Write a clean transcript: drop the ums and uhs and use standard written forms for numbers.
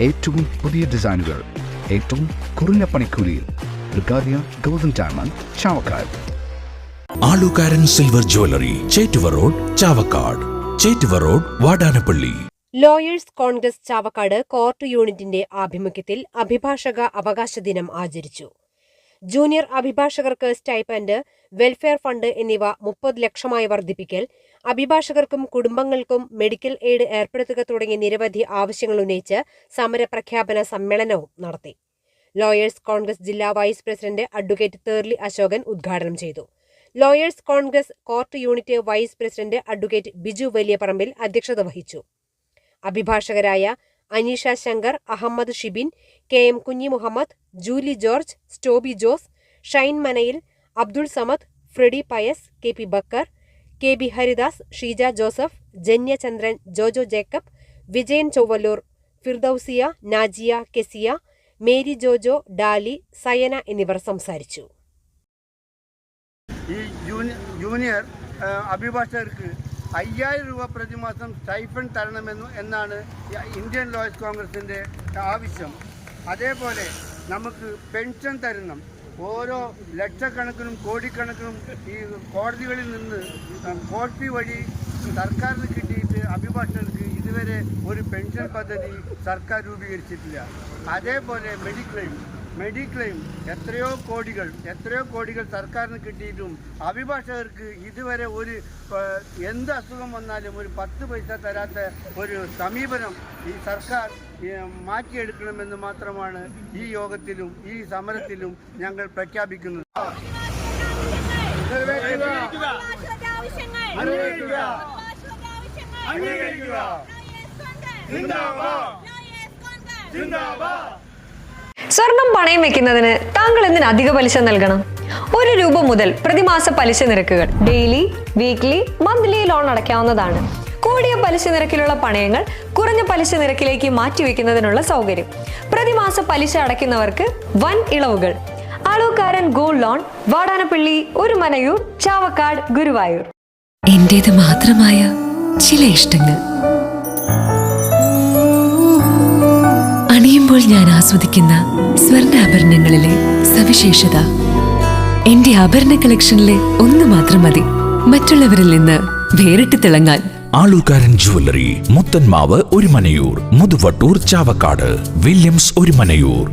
ഏറ്റവും പുതിയ ഡിസൈനുകൾ ഏറ്റവും കുറഞ്ഞ പണിക്കൂലിയിൽ Brigadia golden diamond Chavakkad. Alukkaran silver jewellery, Chettuva road, Chavakkad. Chettuva road, Vadanappally. Lawyers Congress Chavakkad court യൂണിറ്റിന്റെ ആഭിമുഖ്യത്തിൽ അഭിഭാഷക അവകാശ ദിനം ആചരിച്ചു. ജൂനിയർ അഭിഭാഷകർക്ക് സ്റ്റൈപ്പൻഡ്, വെൽഫെയർ ഫണ്ട് എന്നിവ 30 ലക്ഷമായി വർദ്ധിപ്പിക്കൽ, അഭിഭാഷകർക്കും കുടുംബങ്ങൾക്കും മെഡിക്കൽ എയ്ഡ് ഏർപ്പെടുത്തുക തുടങ്ങിയ നിരവധി ആവശ്യങ്ങൾ ഉന്നയിച്ച് സമരപ്രഖ്യാപന സമ്മേളനവും നടത്തി. ലോയേഴ്സ് കോൺഗ്രസ് ജില്ലാ vice president advocate Therly Ashokan ഉദ്ഘാടനം ചെയ്തു. Lawyers Congress court unit vice president advocate Biju Valiyaparambil അധ്യക്ഷത വഹിച്ചു. അഭിഭാഷകരായ Aneesha Shankar, Ahammed Shibin, K M Kunhi Muhammed, Julie George, Stoby Jose, Shine Manayil, Abdul Samad, Freddy Pius, K P Bakker, K B Haridas, Sheeja Joseph, Janya Chandran, Jojo Jacob, Vijayan Chowallur, Firdousiya, Najiya, Kezia, Mary Jojo, Dolly, Sayana എന്നിവർ സംസാരിച്ചു. ഈ ജൂനിയർ അഭിഭാഷകർക്ക് 5000 രൂപ പ്രതിമാസം സ്റ്റൈഫൻഡ് തരണമെന്നാണ് ഇന്ത്യൻ ലോയേഴ്സ് കോൺഗ്രസിൻ്റെ ആവശ്യം. അതേപോലെ നമുക്ക് പെൻഷൻ തരണം. ഓരോ ലക്ഷക്കണക്കിനും കോടിക്കണക്കിനും ഈ കോടതികളിൽ നിന്ന് കോടതി വഴി സർക്കാരിന് കിട്ടിയിട്ട് അഭിഭാഷകർക്ക് ഇതുവരെ ഒരു പെൻഷൻ പദ്ധതി സർക്കാർ രൂപീകരിച്ചിട്ടില്ല. അതേപോലെ മെഡിക്ലെയിം എത്രയോ കോടികൾ സർക്കാരിന് കിട്ടിയിട്ടും അഭിഭാഷകർക്ക് ഇതുവരെ എന്ത് അസുഖം വന്നാലും ഒരു 10 പൈസ തരാത്ത ഒരു സമീപനം ഈ സർക്കാർ മാറ്റിയെടുക്കണമെന്ന് മാത്രമാണ് ഈ യോഗത്തിലും ഈ സമരത്തിലും ഞങ്ങൾ പ്രഖ്യാപിക്കുന്നത്. സ്വർണം പണയം വെക്കുന്നതിന് താങ്കൾ എന്തിന് അധിക പലിശ നൽകണം? 1 രൂപ മുതൽ പ്രതിമാസ പലിശ നിരക്കുകൾ ഡെയിലി, വീക്ക്ലി, മന്ത്ലി ലോൺ അടയ്ക്കാവുന്നതാണ്. കൂടിയ പലിശ നിരക്കിലുള്ള പണയങ്ങൾ കുറഞ്ഞ പലിശ നിരക്കിലേക്ക് മാറ്റിവെക്കുന്നതിനുള്ള സൗകര്യം. പ്രതിമാസ പലിശ അടയ്ക്കുന്നവർക്ക് വൻ ഇളവുകൾ. ആലുകാരൻ ഗോൾഡ് ലോൺ, വാടാനപ്പള്ളി, ഒരുമനയൂർ, ചാവക്കാട്, ഗുരുവായൂർ. എന്റേത് മാത്രമായ ചില ഇഷ്ടങ്ങൾ അണിയുമ്പോൾ ഞാൻ ആസ്വദിക്കുന്ന സ്വർണ്ണാഭരണങ്ങളിലെ സവിശേഷത. എന്റെ ആഭരണ കളക്ഷനിലെ ഒന്ന് മാത്രം മതി മറ്റുള്ളവരിൽ നിന്ന് വേറിട്ട് തിളങ്ങാൻ. ആലുകാരൻ ജ്വല്ലറി, മുത്തൻമാവ്, ഒരുമനയൂർ, മുതുവട്ടൂർ, ചാവക്കാട്, വില്യംസ്, ഒരുമനയൂർ.